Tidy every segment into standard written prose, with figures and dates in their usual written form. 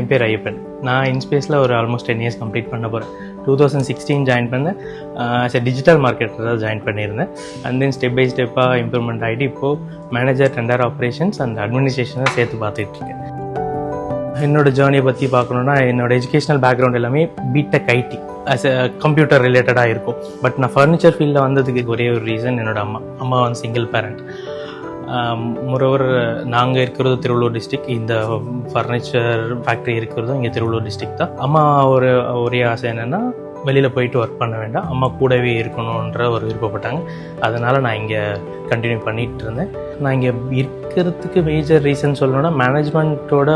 என் பேர் ஐயப்பன். நான் இன்ஸ்பேஸில் ஒரு ஆல்மோஸ்ட் 10 இயர்ஸ் கம்ப்ளீட் பண்ண போகிறேன். 2016 ஜாயின் பண்ணேன். டிஜிட்டல் மார்க்கெட்டர் தான் ஜாயின் பண்ணியிருந்தேன். அண்ட் தென் ஸ்டெப் பை ஸ்டெப்பாக இம்ப்ரூவ்மெண்ட் ஆகிட்டு இப்போது மேனேஜர், டெண்டர் ஆப்ரேஷன்ஸ் அண்ட் அட்மினிஸ்ட்ரேஷனை சேர்த்து பார்த்துட்ருக்கேன். என்னோடய ஜேர்னியை பற்றி பார்க்கணுன்னா, என்னோடய எஜுகேஷனல் பேக்ரவுண்ட் எல்லாமே BTech IT as a computer ரிலேட்டடாக இருக்கும். பட் நான் ஃபர்னிச்சர் ஃபீல்டில் வந்ததுக்கு ஒரே ஒரு ரீசன், என்னோடய அம்மா வந்து சிங்கிள் பேரண்ட். மொரோவர் நாங்கள் இருக்கிறது திருவள்ளூர் டிஸ்ட்ரிக்ட். இந்த ஃபர்னிச்சர் ஃபேக்ட்ரி இருக்கிறதும் இங்கே திருவள்ளூர் டிஸ்ட்ரிக்ட் தான். அம்மா ஒரே ஆசை என்னென்னா, வெளியில் போயிட்டு ஒர்க் பண்ண வேண்டாம், அம்மா கூடவே இருக்கணுன்ற ஒரு விருப்பப்பட்டாங்க. அதனால் நான் இங்கே கண்டினியூ பண்ணிகிட்டு இருந்தேன். நான் இங்கே இருக்கிறதுக்கு மேஜர் ரீசன் சொல்லணுன்னா, மேனேஜ்மெண்ட்டோட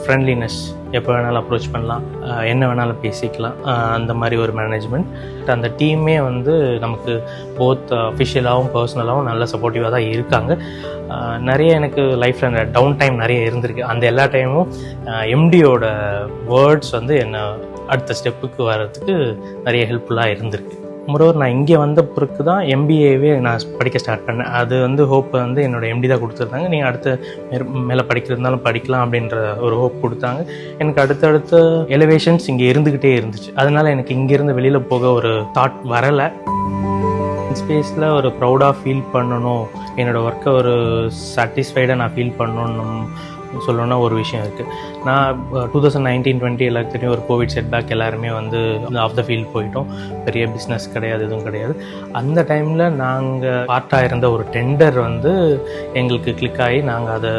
ஃப்ரெண்ட்லினஸ். எப்போ வேணாலும் அப்ரோச் பண்ணலாம், என்ன வேணாலும் பேசிக்கலாம், அந்த மாதிரி ஒரு மேனேஜ்மெண்ட். அந்த டீமே வந்து நமக்கு போத் அஃபிஷியலாகவும் பர்சனலாகவும் நல்ல சப்போர்ட்டிவாக தான் இருக்காங்க. நிறைய எனக்கு லைஃப்பில் டவுன் டைம் நிறைய இருந்திருக்கு. அந்த எல்லா டைமும் எம்டியோட வேர்ட்ஸ் வந்து என்னை அடுத்த ஸ்டெப்புக்கு வர்றதுக்கு நிறைய ஹெல்ப்ஃபுல்லாக இருந்திருக்கு. மொரோவர் நான் இங்கே வந்த பிறகு தான் எம்பிஏவே நான் படிக்க ஸ்டார்ட் பண்ணேன். அது வந்து ஹோப் வந்து என்னோடய எம்டி தான் கொடுத்துருந்தாங்க. நீங்கள் அடுத்த மேலே படிக்கிறதுனாலும் படிக்கலாம் அப்படின்ற ஒரு ஹோப் கொடுத்தாங்க. எனக்கு அடுத்தடுத்த எலிவேஷன்ஸ் இங்கே இருந்துக்கிட்டே இருந்துச்சு. அதனால் எனக்கு இங்கேருந்து வெளியில் போக ஒரு தாட் வரலை. ஸ்பேஸில் ஒரு ப்ரௌடாக ஃபீல் பண்ணணும், என்னோடய ஒர்க்கை ஒரு சாட்டிஸ்ஃபைடாக நான் ஃபீல் பண்ணணும்னு சொல்லணும்னா ஒரு விஷயம் இருக்குது. நான் 2019-20 எல்லாத்துலேயும் ஒரு கோவிட் செட்பேக், எல்லாருமே வந்து ஆஃப் த ஃபீல்ட் போயிட்டோம். பெரிய பிஸ்னஸ் கிடையாது, எதுவும் கிடையாது. அந்த டைமில் நாங்கள் பார்ட்டாக இருந்த ஒரு டெண்டர் வந்து எங்களுக்கு கிளிக் ஆகி நாங்கள் அதை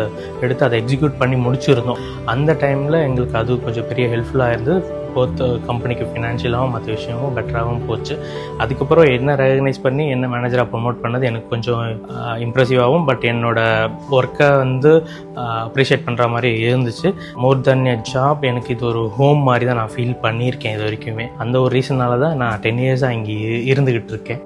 எடுத்து அதை எக்ஸிக்யூட் பண்ணி முடிச்சிருந்தோம். அந்த டைமில் எங்களுக்கு அது கொஞ்சம் பெரிய ஹெல்ப்ஃபுல்லாக இருந்து போத் கம்பெனிக்கு ஃபினான்ஷியலாகவும் மற்ற விஷயமும் பெட்டராகவும் போச்சு. அதுக்கப்புறம் என்ன ரெகக்னைஸ் பண்ணி என்ன மேனேஜராக ப்ரொமோட் பண்ணது எனக்கு கொஞ்சம் இம்ப்ரெசிவாகவும், பட் என்னோடய ஒர்க்கை வந்து அப்ரிஷியேட் பண்ணுற மாதிரி இருந்துச்சு. மோர் தென் எ ஜாப், எனக்கு இது ஒரு ஹோம் மாதிரி தான் நான் ஃபீல் பண்ணியிருக்கேன் இது வரைக்குமே. அந்த ஒரு ரீசனால தான் நான் 10 இயர்ஸாக இங்கே இருந்துக்கிட்டு இருக்கேன்.